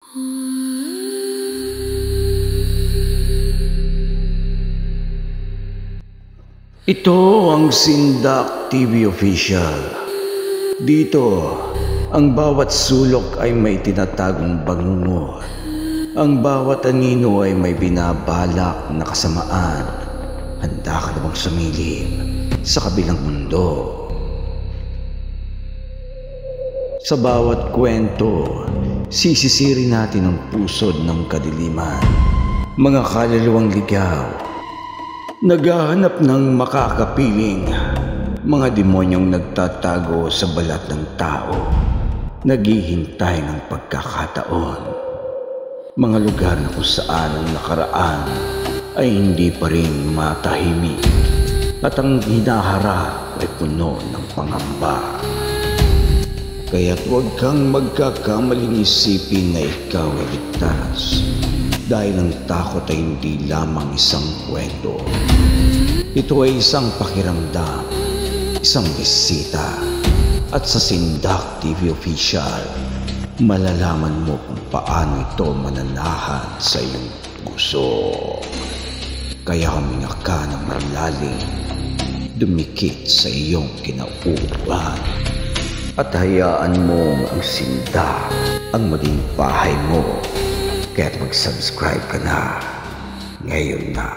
Ito ang Sindak TV Official. Dito, ang bawat sulok ay may tinatagong bangungot. Ang bawat anino ay may binabalak na kasamaan. Handa ka na bang sumilip sa kabilang mundo? Sa bawat kwento, sisisirin natin ang pusod ng kadiliman. Mga kaluluwang ligaw, naghahanap ng makakapiling, mga demonyong nagtatago sa balat ng tao, naghihintay ng pagkakataon, mga lugar na kung saan ang nakaraan ay hindi pa rin matahimik at ang hinaharap ay puno ng pangamba. Kaya't huwag kang magkakamaling isipin na ikaw ay ligtas, dahil ang takot ay hindi lamang isang kwento. Ito ay isang pakiramdam, isang bisita. At sa Sindak TV Official, malalaman mo kung paano ito mananahan sa iyong puso. Kaya huminga ka ng malalim, dumikit sa iyong kinauuban, at hayaan mong ang Sindak ang maging bahay mo. Kaya't mag-subscribe ka na ngayon na.